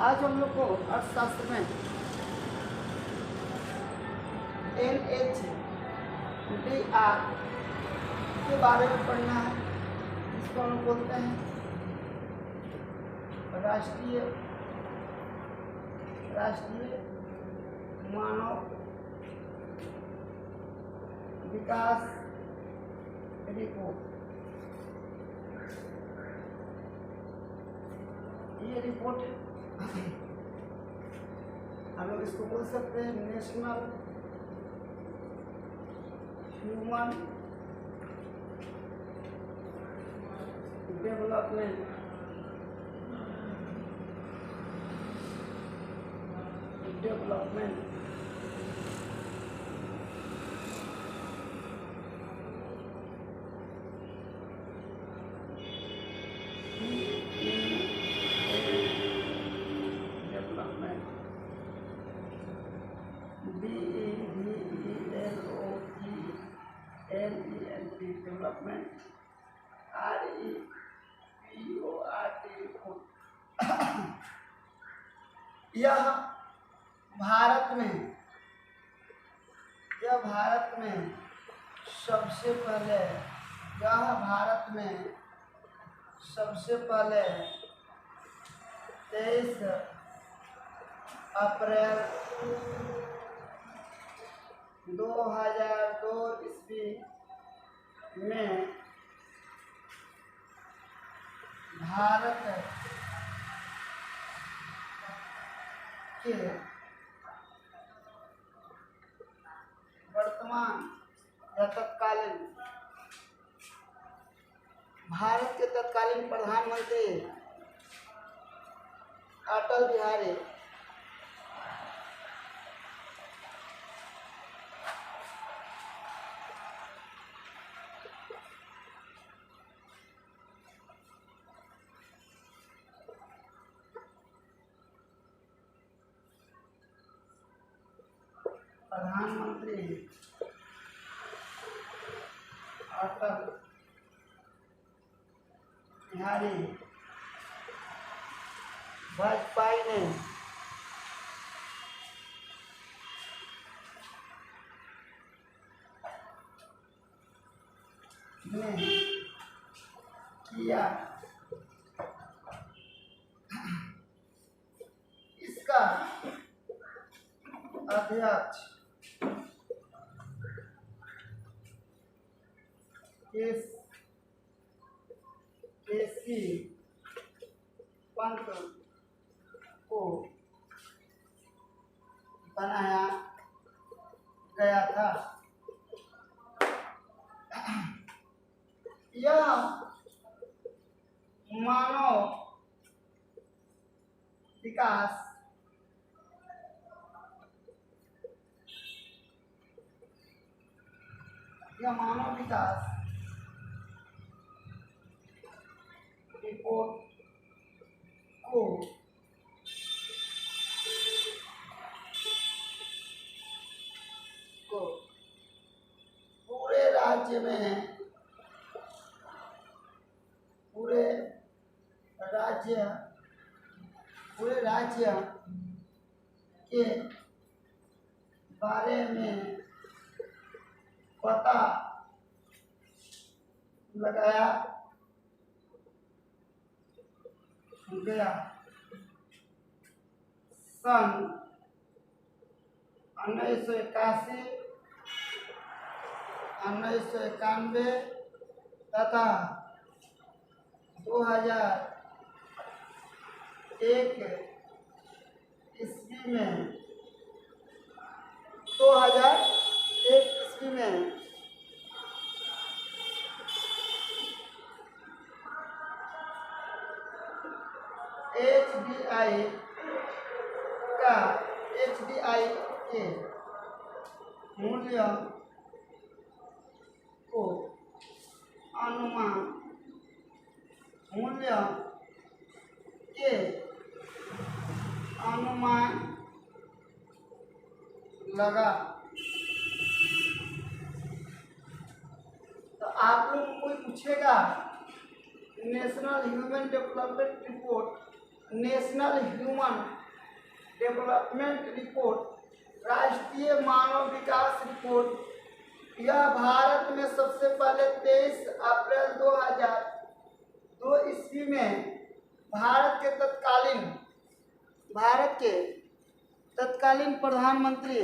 आज हम लोग को अर्थशास्त्र में NHDR के बारे में पढ़ना है। इसको हम बोलते हैं राष्ट्रीय मानव विकास रिपोर्ट। ये रिपोर्ट हम लोग इसको बोल सकते हैं national human development development REPORT। यह भारत में सबसे पहले 23 अप्रैल 2002 ईस्वी में भारत के वर्तमान या तत्कालीन प्रधानमंत्री अटल बिहारी अटल बिहारी वाजपेयी ने किया। इसका अध्यक्ष केसी पंत को बनाया गया था। यह मानव विकास रिपोर्ट को पूरे राज्य के बारे में पता लगाया गया। सन 1981, 1991 तथा 2001 ईस्वी में HDI के मूल्य को अनुमान लगा। तो आप लोग कोई पूछेगा national human development report national human development report, राष्ट्रीय मानव विकास रिपोर्ट, यह भारत में सबसे पहले 23 अप्रैल 2002 ईस्वी में भारत के तत्कालीन प्रधानमंत्री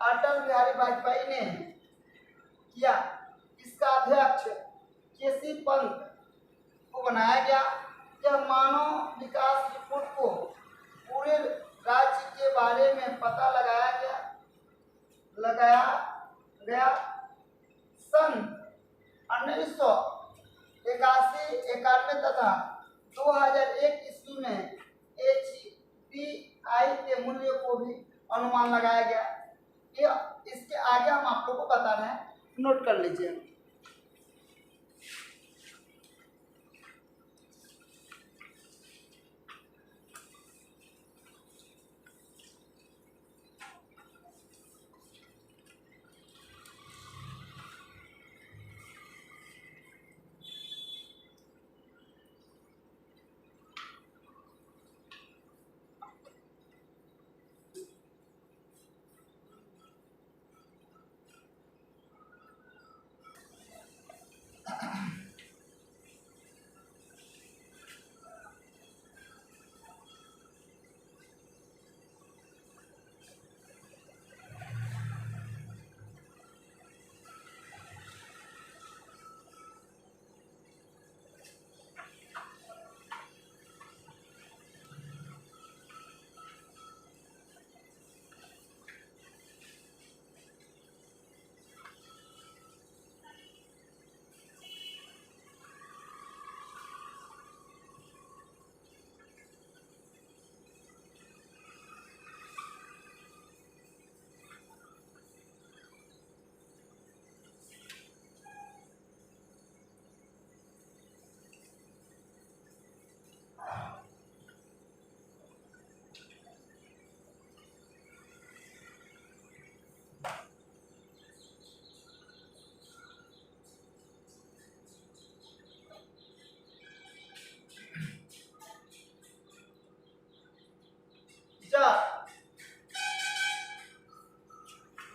अटल बिहारी वाजपेयी ने किया। इसका अध्यक्ष केसी पंत को बनाया गया। यह मानव विकास रिपोर्ट को पूरे राज्य के बारे में पता लगाया गया। सन 1981 तथा 2001 ईस्वी में HPI के मूल्य को भी अनुमान लगाया गया। ये इसके आगे हम आप लोगों को बता रहे हैं, नोट कर लीजिए।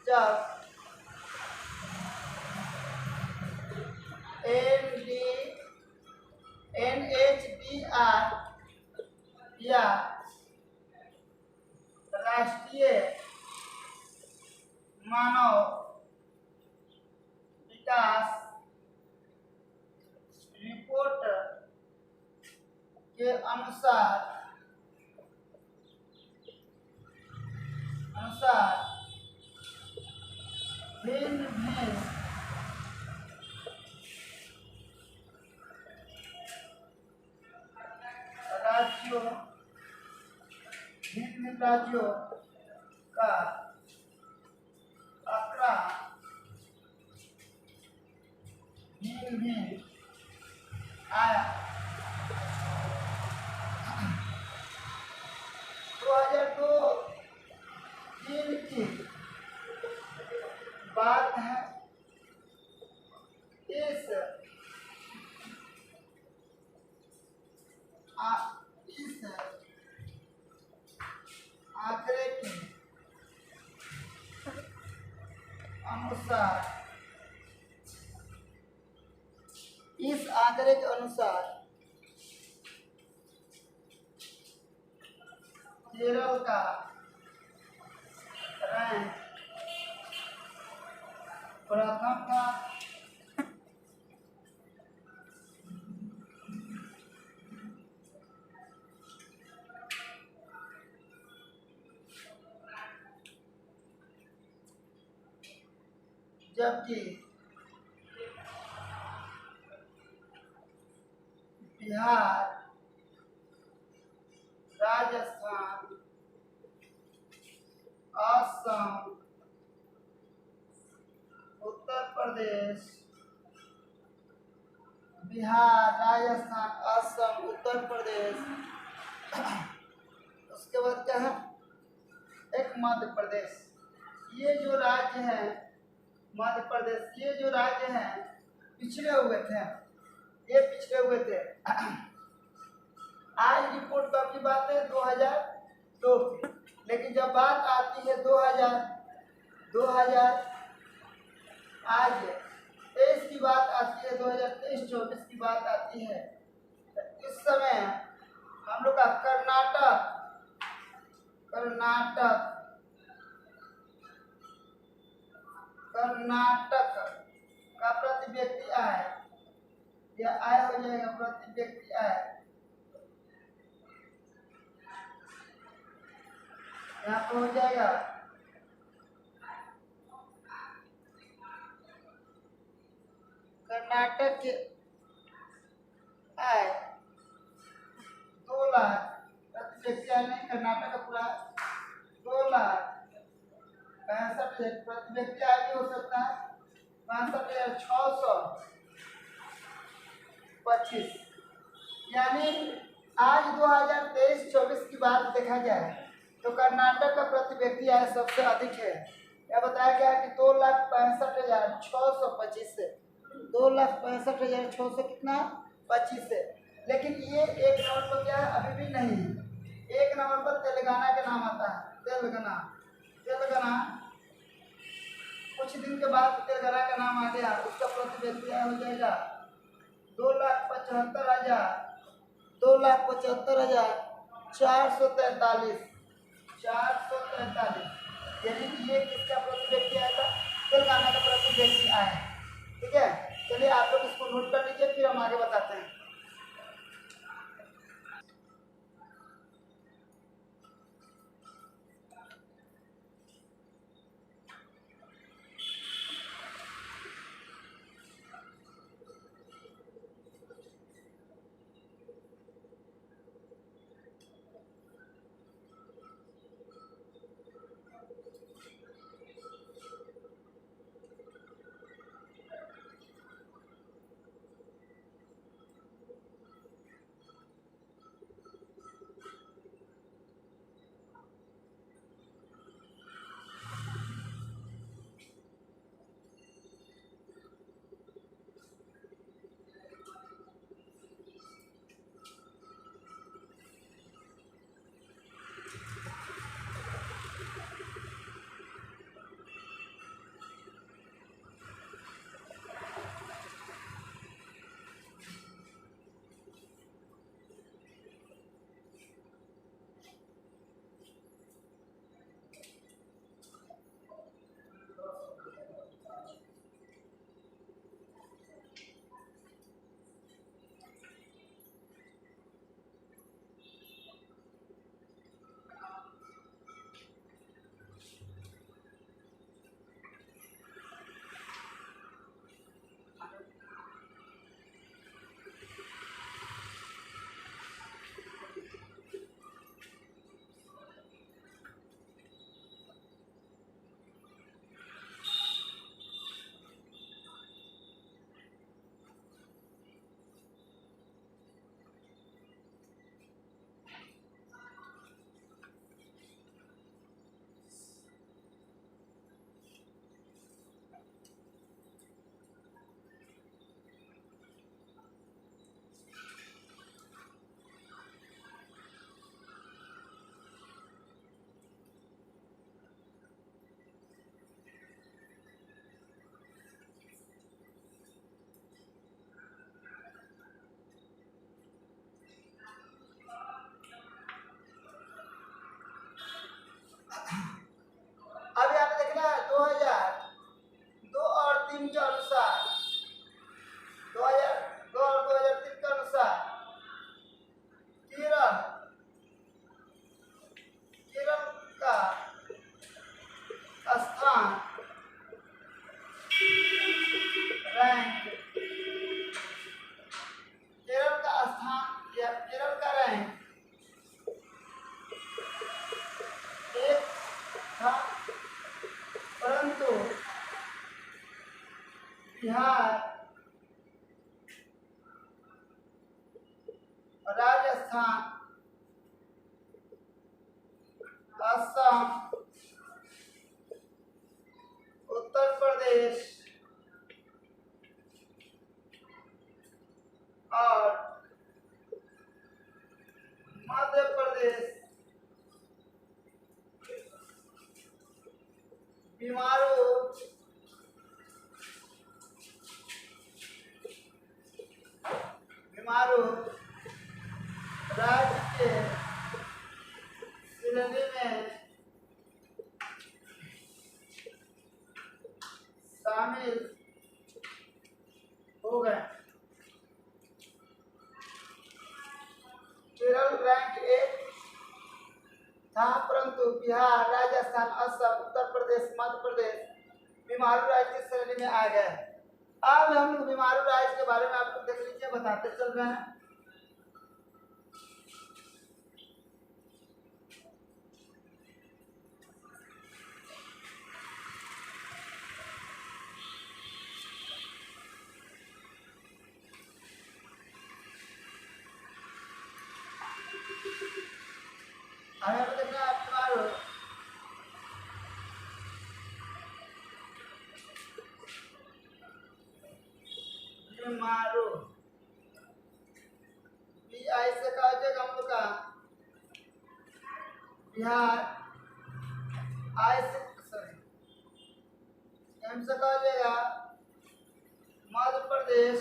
जब NHDR या राष्ट्रीय मानव विकास रिपोर्ट के अनुसार भिन्न राज्यों का आंकड़ा भिन्न आया। 2002 की बात है। इस आंकड़े के अनुसार केरल का रैंक प्रथम था। जबकि बिहार, राजस्थान, असम, उत्तर प्रदेश, उसके बाद क्या है, एक मध्य प्रदेश। ये जो राज्य है मध्य प्रदेश, ये जो राज्य है पिछड़े हुए थे, ये पिछड़े हुए थे। आज रिपोर्ट कब की बात है? 2002 की। लेकिन जब बात आती है 2000 आज 23 की बात आती है, 2023-24 की बात आती है, तो इस समय हम लोग का कर्नाटक का प्रति व्यक्ति आय, यह आय हो जाएगा प्रति व्यक्ति आय, यहाँ पे हो जाएगा कर्नाटक के आय 2 लाख प्रति व्यक्ति आय, नहीं कर्नाटक का पूरा 2,65,000 प्रति व्यक्ति आय भी हो सकता है, 62,625। यानी आज 2023-24 की बात देखा जाए तो कर्नाटक का प्रति व्यक्ति आय सबसे अधिक है। यह बताया गया कि 2,65,625 से 2,65,600 कितना 25 है। लेकिन ये 1 नंबर पर क्या है? अभी भी नहीं है। 1 नंबर पर तेलंगाना का नाम आता है, तेलंगाना। कुछ दिन के बाद तेलंगाना का नाम आ गया, उसका प्रति व्यक्ति आय हो जाएगा 2,75,443। यानी कि ये किसका प्रति व्यक्ति आया था? तेलंगाना का प्रति व्यक्ति आया। ठीक है, चलिए आप लोग इसको नोट कर लीजिए, फिर हम आगे बताते हैं। अब यहाँ पे देखना है 2002 और 3 के अनुसार, 2002 और 2003 के अनुसार केरल का स्थान रैंक, केरल का रैंक 1 था, परंतु बिहार, राजस्थान, असम, उत्तर प्रदेश, हो गए। केरल रैंक 1 था, परंतु बिहार, राजस्थान, असम, उत्तर प्रदेश, मध्य प्रदेश बीमारू राज्य की श्रेणी में आ गए। अब हम लोग बीमारू राज्य के बारे में आपको देख लीजिए, बताते चल रहे हैं। हमें तो देखना है बीमारू। बीमारू BI से कहा जाएगा हम लोग का बिहार, I से सॉरी M से कहा जाएगा मध्य प्रदेश,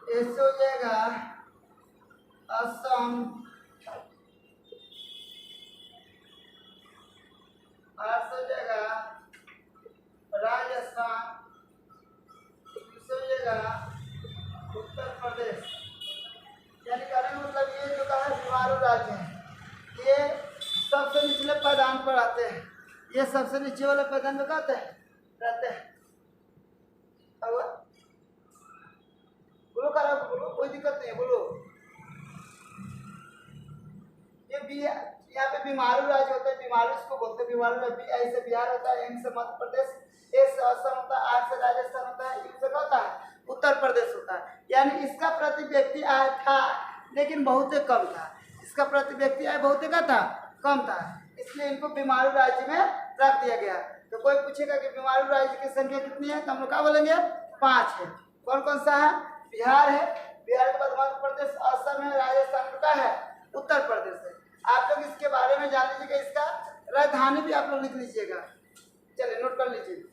A से हो जाएगा असम, R से हो जाएगा राजस्थान, U से हो जाएगा उत्तर प्रदेश। यानी कहने का मतलब ये जो कहा बीमारू राज्य है, ये सबसे निचले पायदान पर आते हैं। ये सबसे नीचे वाले पायदान में कहते हैं रहते हैं। अब बोलो करा, बोलो, कोई दिक्कत नहीं है, बोलो। ये भी यहाँ पे बीमारू राज्य होता है, बीमारू इसको बोलते हैं बीमारू राज्य। BI से बिहार होता है, M से मध्य प्रदेश, A से असम होता है, R से राजस्थान होता है, U से क्या होता है उत्तर प्रदेश होता है। यानी इसका प्रति व्यक्ति आय था लेकिन बहुत ही कम था। इसका प्रति व्यक्ति आय बहुत ही क्या था, कम था, इसलिए इनको बीमारू राज्य में रख दिया गया। तो कोई पूछेगा कि बीमारू राज्य की संख्या कितनी है, तो हम लोग क्या बोलेंगे 5 है। कौन कौन सा है? बिहार है, बिहार के बाद मध्य प्रदेश, असम है, राजस्थान का है, उत्तर प्रदेश है। आप लोग इसके बारे में जान लीजिएगा, इसका राजधानी भी आप लोग लिख लीजिएगा। चलिए नोट कर लीजिए।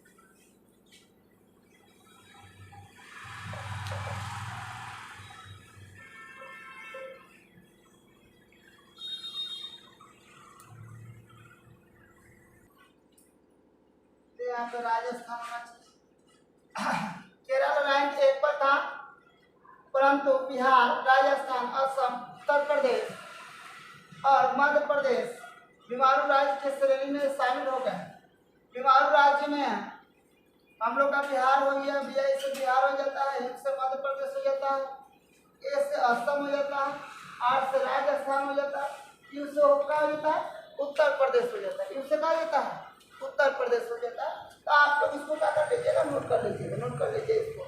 यहाँ पे राजस्थान होना चाहिए। केरल रैंक 1 पर था, परंतु बिहार, राजस्थान, असम, उत्तर प्रदेश और मध्य प्रदेश बीमारू राज्य के श्रेणी में शामिल हो गए। बीमारू राज्य में हम लोग का बिहार हो गया, BI से बिहार हो जाता है, M से मध्य प्रदेश हो जाता है, A से असम हो जाता है, R से राजस्थान हो जाता है, U से क्या हो जाता है उत्तर प्रदेश हो जाता है। U से क्या हो जाता है उत्तर प्रदेश हो जाता है। तो आप लोग इसको क्या कर लीजिएगा, नोट कर लीजिएगा, नोट कर लीजिए इसको।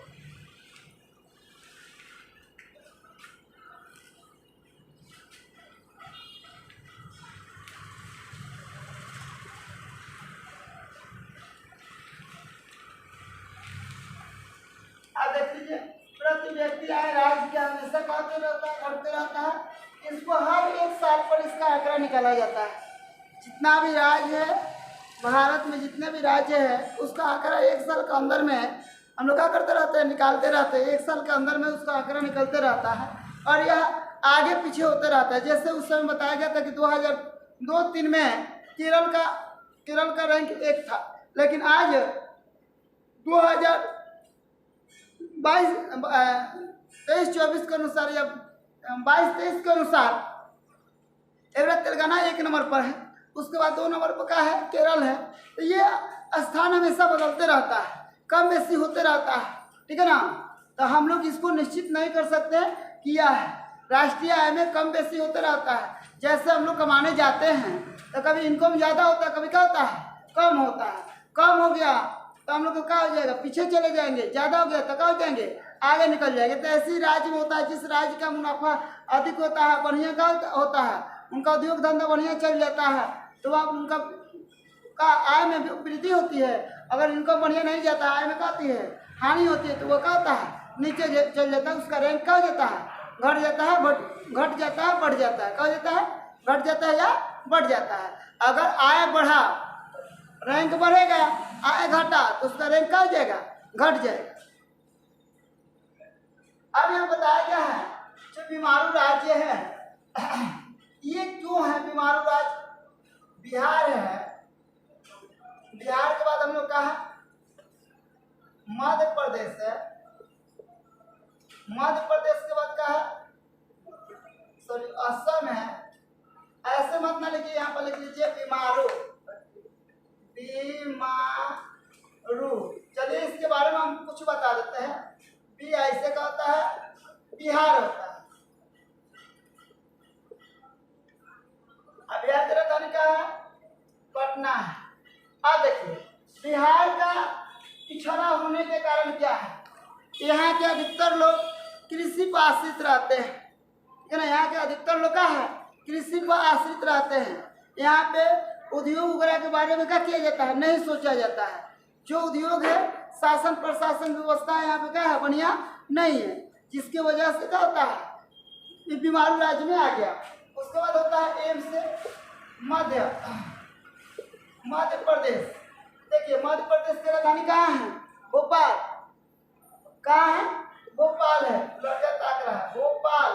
आप देख लीजिए, प्रति व्यक्ति आय राज्य के हमेशा कहते रहता है, घटते रहता है। इसको हर 1 साल पर इसका आंकड़ा निकाला जाता है। जितना भी राज्य है भारत में, जितने भी राज्य है, उसका आंकड़ा 1 साल के अंदर में हम लोग क्या करते रहते हैं, निकालते रहते हैं। 1 साल के अंदर में उसका आंकड़ा निकलते रहता है और यह आगे पीछे होते रहता है। जैसे उस समय बताया गया था कि 2002-3 में केरल का रैंक 1 था, लेकिन आज 2023-24 के अनुसार या 22-23 के अनुसार तेलंगाना 1 नंबर पर है, उसके बाद 2 नंबर पर क्या है, केरल है। तो ये स्थान हमेशा बदलते रहता है, कम बेसी होते रहता है, ठीक है ना। तो हम लोग इसको निश्चित नहीं कर सकते कि यह राष्ट्रीय आय में कम बेसी होते रहता है। जैसे हम लोग कमाने जाते हैं तो कभी इनकम ज़्यादा होता है, कभी क्या होता है कम होता है। कम हो गया तो हम लोग को क्या हो जाएगा, पीछे चले जाएंगे। ज़्यादा हो गया तो क्या हो जाएंगे, आगे निकल जाएंगे। तो ऐसे ही राज्य में होता है, जिस राज्य का मुनाफा अधिक होता है, बढ़िया का होता है, उनका उद्योग धंधा बढ़िया चल जाता है, तो वह उनका आय में वृद्धि होती है। अगर इनकम बढ़िया नहीं जाता, आय में क्या होती है, हानि होती है, तो वो क्या होता है, नीचे चल जाता है। उसका रैंक क्या हो जाता है, घट जाता है, घट जाता है, बढ़ जाता है। क्या हो जाता है, घट जाता है या बढ़ जाता है। अगर आय बढ़ा, रैंक बढ़ेगा, आय घटा तो उसका रैंक क्या हो जाएगा, घट जाएगा। अब यह बताया गया है जो बीमारू राज्य है, ये क्यों है बीमारू राज्य। बिहार है, बिहार के बाद हम लोग कहा मध्य प्रदेश है। मध्य प्रदेश के बाद का है, सॉरी असम है। ऐसे मत ना लिखिए, यहाँ पर लिख लीजिए बीमारू। बीमारू, चलिए इसके बारे में हम कुछ बता देते हैं। बी ऐसे का होता है, बिहार होता है। अब बिहार की राजधानी क्या है, पटना है। अब देखिए बिहार का पिछड़ा होने के कारण क्या है, यहाँ के अधिकतर लोग कृषि पर आश्रित रहते हैं, ठीक है ना। यहाँ के अधिकतर लोग क्या है, कृषि पर आश्रित रहते हैं। यहाँ पे उद्योग वगैरह के बारे में क्या किया जाता है, नहीं सोचा जाता है। जो उद्योग है, शासन प्रशासन व्यवस्था यहाँ पे क्या है, बढ़िया नहीं है, जिसकी वजह से क्या होता है, ये बीमारू राज्य में आ गया। उसके बाद होता है एम से मध्य प्रदेश। देखिए मध्य प्रदेश की राजधानी कहाँ है, भोपाल। कहाँ है, भोपाल है। लड़का ताक रहा है, भोपाल।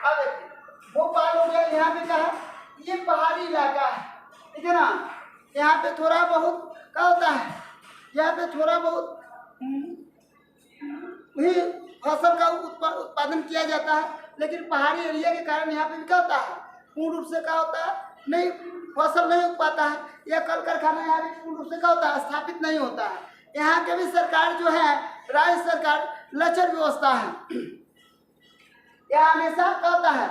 अब देखिए भोपाल हो गया। यहाँ पे क्या है, ये पहाड़ी इलाका है, ठीक है ना। यहाँ पे थोड़ा बहुत क्या होता है, यहाँ पे थोड़ा बहुत भी फसल का उत्पादन किया जाता है, लेकिन पहाड़ी एरिया के कारण यहाँ पे भी क्या होता है, पूर्ण रूप से क्या होता है, नहीं फसल नहीं उग पाता है, या कल कारखाना यहाँ भी पूर्ण रूप से क्या होता है, स्थापित नहीं होता है। यहाँ के भी सरकार जो है, राज्य सरकार लचर व्यवस्था है। यह हमेशा क्या होता है,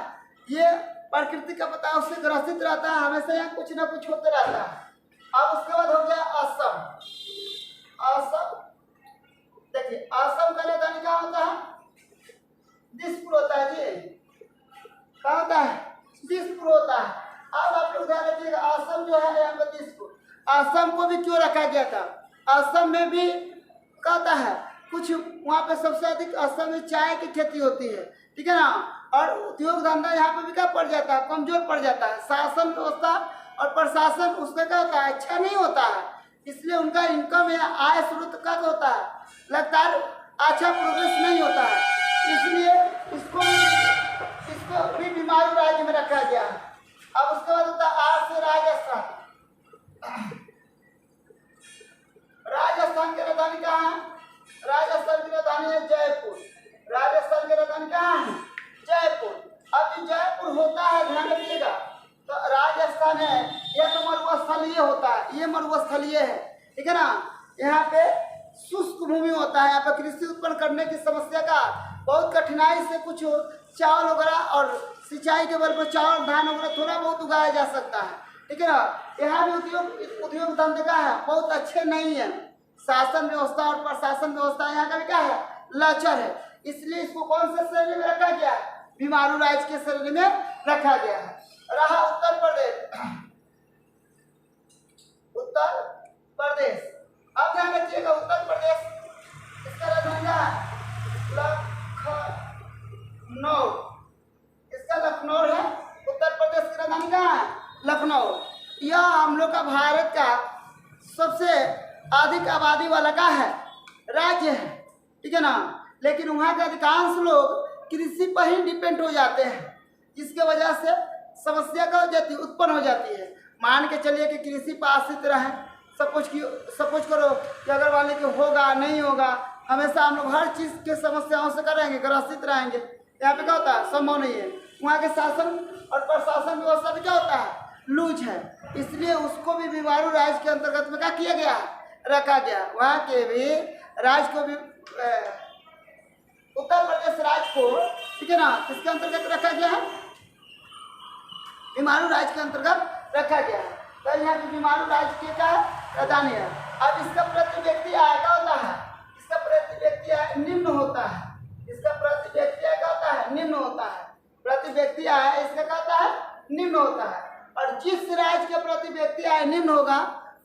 ये प्रकृति का बताओ से ग्रसित रहता है, हमेशा यहाँ कुछ ना कुछ होते रहता है। अब उसके बाद हो गया असम। असम देखिए असम का राजधानी क्या होता है, दिसपुर होता है जी। क्या होता है, दिसपुर होता है। अब आप लोग ध्यान रखिएगा, असम जो है यहाँ पर दिसपुर। असम को भी क्यों रखा गया था, असम में भी क्या होता है, कुछ वहाँ पे सबसे अधिक असम में चाय की खेती होती है, ठीक है ना। और उद्योग धंधा यहाँ पे भी क्या पड़ जाता है, कमजोर पड़ जाता है। शासन व्यवस्था और प्रशासन उसका क्या होता है, अच्छा नहीं होता है, इसलिए उनका इनकम या आय स्रोत का होता है, लगातार अच्छा प्रोग्रेस नहीं होता है। इसलिए इसको भी बीमारू राज्य में रखा गया है। अब उसके बाद होता है आर से राजस्थान। राजस्थान की राजधानी कहाँ है, राजस्थान की राजधानी है जयपुर। राजस्थान की राजधानी कहाँ है, जयपुर। अब जो जयपुर होता है, ध्यान रखिएगा, तो राजस्थान है, यह तो मरुस्थलीय होता है, ये मरुस्थलीय है, ठीक है ना। यहाँ पे शुष्क भूमि होता है, यहाँ पे कृषि उत्पन्न करने की समस्या का बहुत कठिनाई से कुछ चावल वगैरह और सिंचाई के बल पर चावल धान वगैरह थोड़ा बहुत उगाया जा सकता है, ठीक है ना। यहाँ भी उद्योग धंधे का है बहुत अच्छे नहीं है। शासन व्यवस्था और प्रशासन व्यवस्था यहाँ का भी क्या है, लचर है। इसलिए इसको कौन से श्रेणी में रखा गया है, बीमारू राज्य के श्रेणी में रखा गया है। रहा उत्तर प्रदेश। उत्तर प्रदेश, अब ध्यान रखिएगा, उत्तर प्रदेश इसका राजधानी है लखनऊ। इसका लखनऊ है, उत्तर प्रदेश की राजधानी कहाँ है, लखनऊ। यह हम लोग का भारत का सबसे अधिक आबादी वाला का है राज्य है, ठीक है ना। लेकिन वहाँ के अधिकांश लोग कृषि पर ही डिपेंड हो जाते हैं, जिसके वजह से समस्या का उत्पन्न हो जाती है। मान के चलिए कि कृषि पर आश्रित रहें, सपोज करो कि अगर वाले के होगा नहीं होगा, हमेशा हम लोग हर चीज़ के समस्याओं से करेंगे, ग्रसित रहेंगे, यहाँ पे क्या होता है, संभव नहीं है। वहाँ के शासन और प्रशासन व्यवस्था भी क्या होता है, लूज है। इसलिए उसको भी बीमारू राज्य के अंतर्गत में क्या किया गया, रखा गया। वहाँ के भी राज्य को भी उत्तर प्रदेश राज्य को, ठीक है ना, किसके अंतर्गत रखा गया है, बीमारू राज्य के अंतर्गत रखा गया है। तो यहाँ पे बीमारू राज्य के का राजधानी है। अब इसका प्रति व्यक्ति आय क्या होता है, इसका प्रति व्यक्ति आय निम्न होता है। इसका प्रति व्यक्ति आय क्या होता है, निम्न होता है। प्रति व्यक्ति आय इसका क्या होता है, निम्न होता है। और जिस राज्य के प्रति व्यक्ति आय निम्न होगा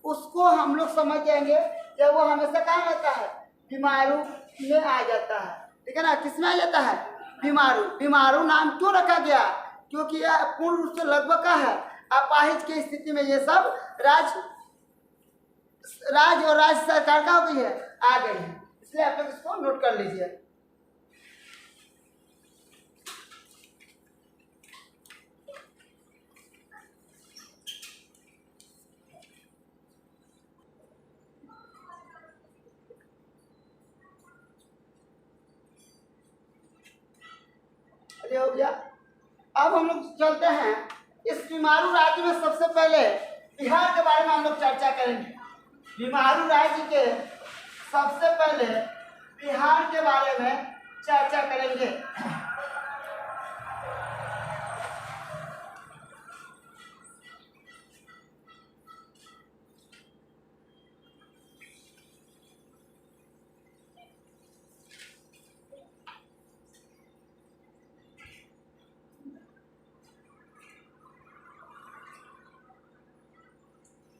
उसको हम लोग समझ जाएंगे कि वो हमेशा कहाँ रहता है, बीमारू में आ जाता है, ठीक है ना। किसमें आ जाता है, बीमारू। बीमारू नाम क्यों रखा गया, क्योंकि यह पूर्ण रूप से लगभग का है अपाहिज की स्थिति में ये सब राज्य और राज्य सरकार का हो गई है, आ गई है। इसलिए आप लोग इसको नोट कर लीजिए। चलिए हो गया। अब हम लोग चलते हैं इस बीमारू राज्य में। सबसे पहले बिहार के बारे में हम लोग चर्चा करेंगे। बीमारू राज्य के सबसे पहले बिहार के बारे में चर्चा करेंगे।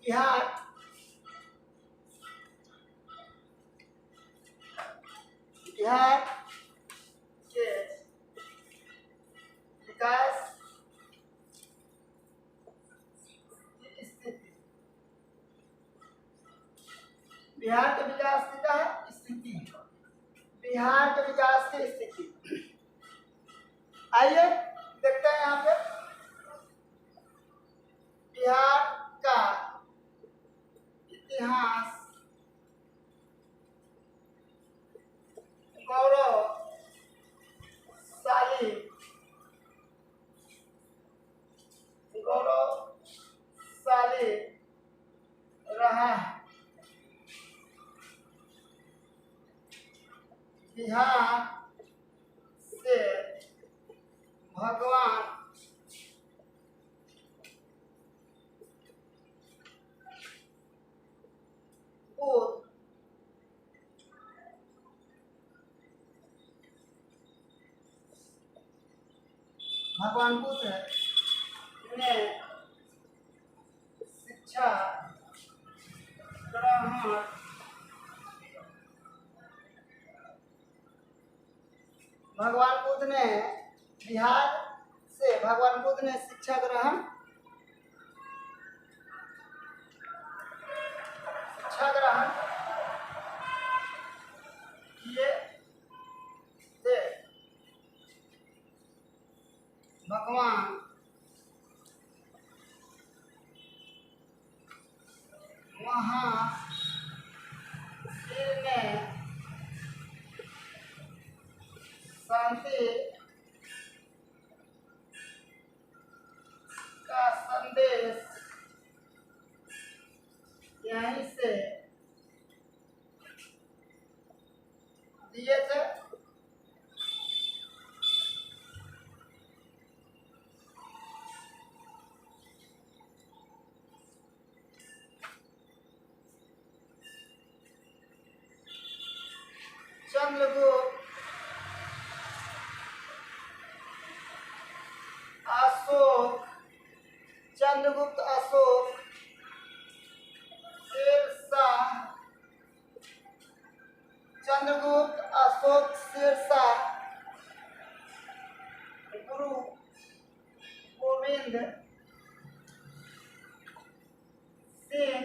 बिहार बिहार के विकास की स्थिति, बिहार के विकास की क्या है स्थिति, बिहार के विकास की स्थिति। आइए देखते हैं यहाँ पे बिहार का इतिहास, गौरवशाली रहा है। बिहार से भगवान बुद्ध ने शिक्षा ग्रहण भगवान बुद्ध ने बिहार से भगवान बुद्ध ने शिक्षा ग्रहण किए थे। भगवान महावीर ने शांति का संदेश यहीं से दिए थे। चंद्रगुप्त अशोक शेरशाह गुरु गोविंद सिंह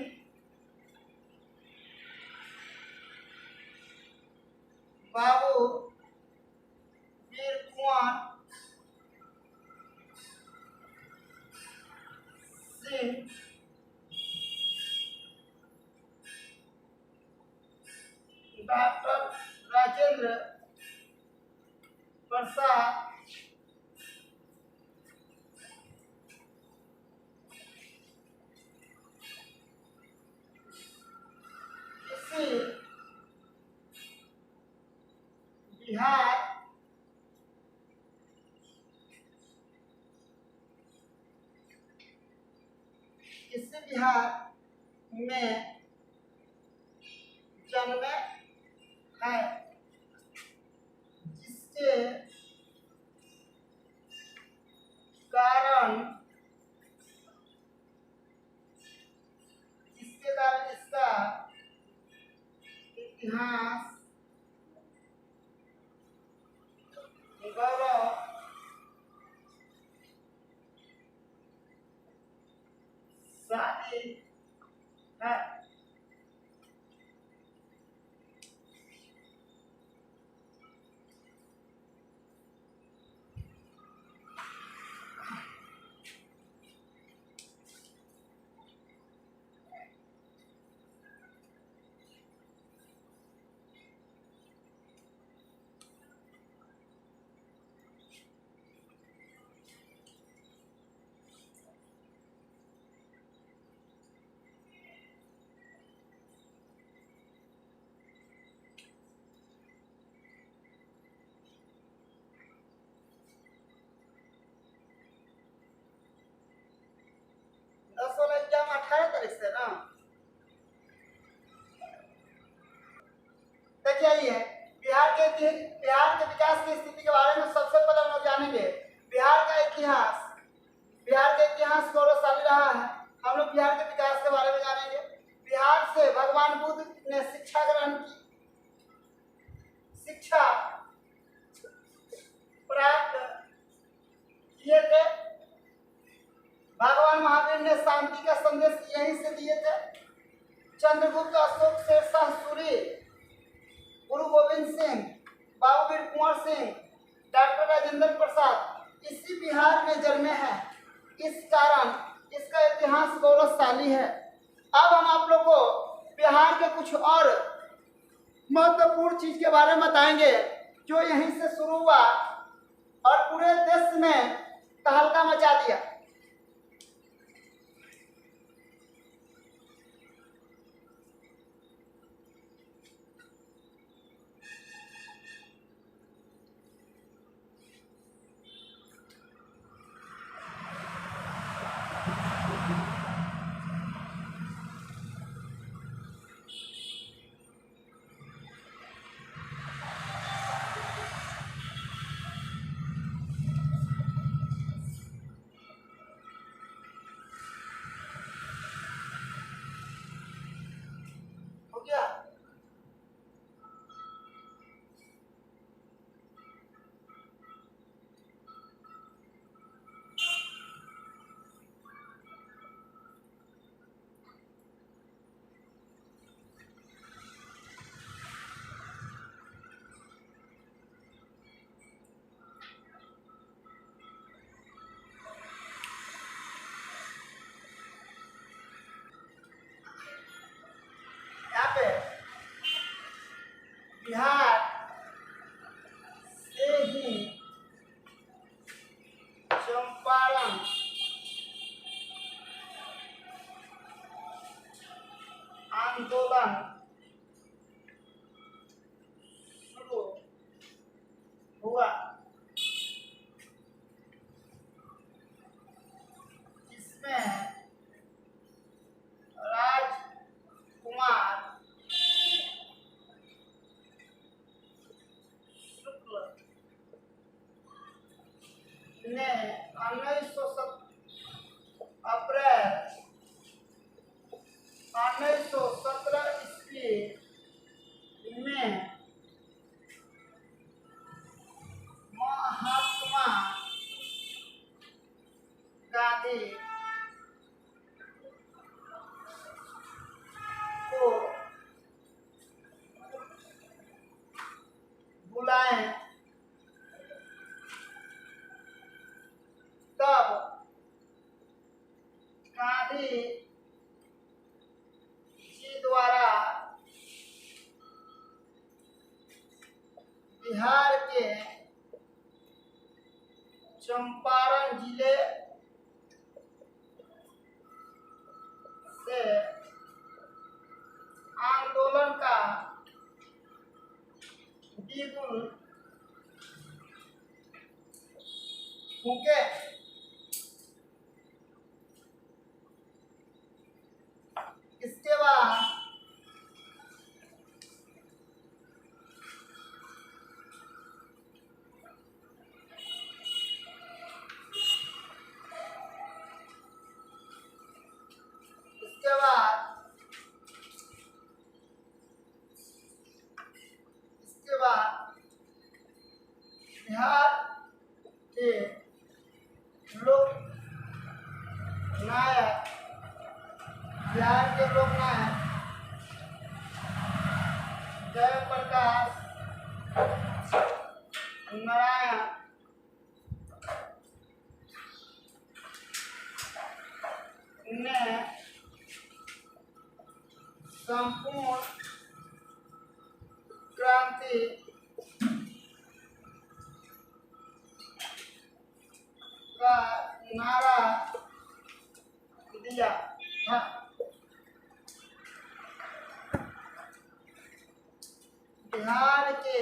बाबू वीर कुंवर सिंह डॉक्टर राजेंद्र प्रसाद इसी बिहार में जन्मे है, जिसके कारण इसका इतिहास गौरवशाली है। बिहार के विकास की स्थिति के बारे में सबसे पहले हम लोग जानेंगे। बिहार का इतिहास गौरवशाली रहा है। हम लोग बिहार के विकास के बारे में जानेंगे। बिहार से भगवान बुद्ध ने शिक्षा ग्रहण की, शिक्षा प्राप्त किए थे। भगवान महावीर ने शांति का संदेश यहीं से दिए थे। चंद्रगुप्त, अशोक, शेरशाह सूरी, गुरु गोविंद सिंह, बाबू वीर कुंवर सिंह, डॉक्टर राजेंद्र प्रसाद इसी बिहार में जन्मे हैं। इस कारण इसका इतिहास गौरवशाली है। अब हम आप लोग को बिहार के कुछ और महत्वपूर्ण चीज के बारे में बताएंगे जो यहीं से शुरू हुआ और पूरे देश में तहलका मचा दिया। हो गया? यहाँ पे बिहार से ही चंपारण आंदोलन शुरू हुआ, जिसमें राजकुमार शुक्ल ने 1917 ईस्वी में महात्मा गांधी को बुलाए। तब गांधी जी द्वारा बिहार के चंपारण जिले से आंदोलन का बिगुल फूंके। इसके बाद बिहार के लोक नायक जयप्रकाश नारायण ने संपूर्ण क्रांति का नारा दिया था। बिहार के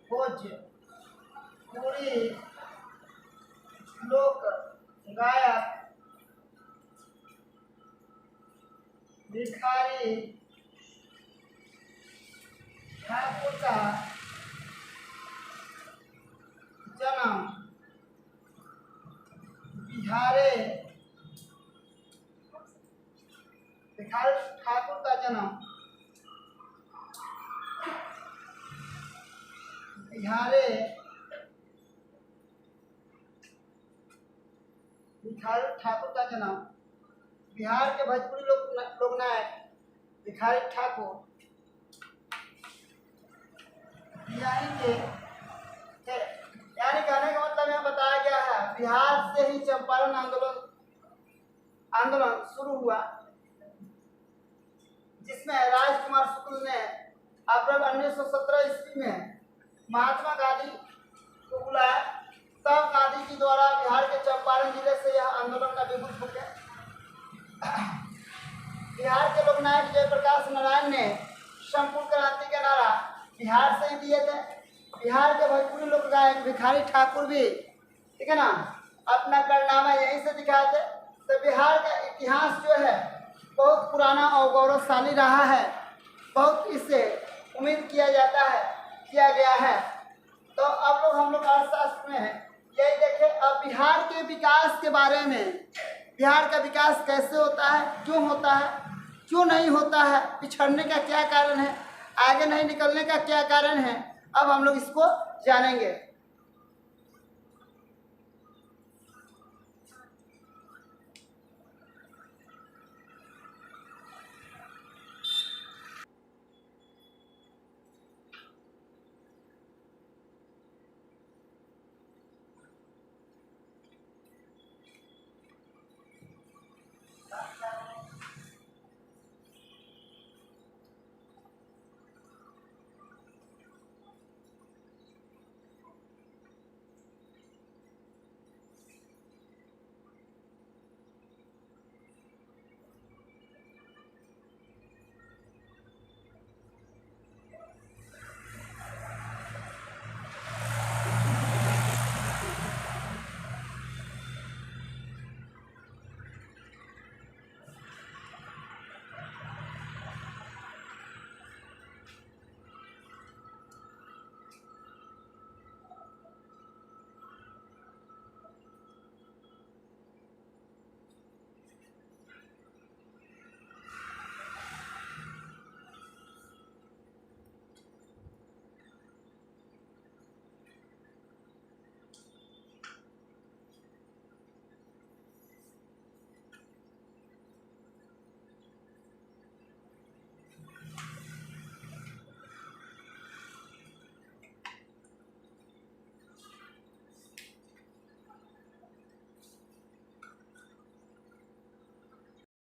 भोजपुरी लोक गायक भिखारी ठाकुर का जन्म बिहारे भिखारी ठाकुर का जन्म बिहारे भिखारी ठाकुर का जन्म बिहार के भोजपुरी लोक नायक भिखारी ठाकुर यानी कहने का मतलब यहाँ बताया गया है बिहार से ही चंपारण आंदोलन शुरू हुआ, जिसमें राजकुमार शुक्ल ने अप्रैल 1917 ईस्वी में महात्मा गांधी को बुलाया। तब गांधी जी द्वारा बिहार के चंपारण जिले से यह आंदोलन का विभूत हो गया। बिहार के लोकनायक जयप्रकाश नारायण ने संपूर्ण क्रांति का नारा बिहार से ही दिए थे। बिहार के भोजपुरी लोक गायक भिखारी ठाकुर भी, ठीक है ना, अपना कारनामा यहीं से दिखाए थे। तो बिहार का इतिहास जो है बहुत पुराना और गौरवशाली रहा है, बहुत इससे उम्मीद किया गया है। तो अब हम लोग अर्थशास्त्र में यही देखें। अब बिहार के विकास के बारे में, बिहार का विकास कैसे होता है, क्यों होता है, क्यों नहीं होता है, पिछड़ने का क्या कारण है, आगे नहीं निकलने का क्या कारण है, अब हम लोग इसको जानेंगे।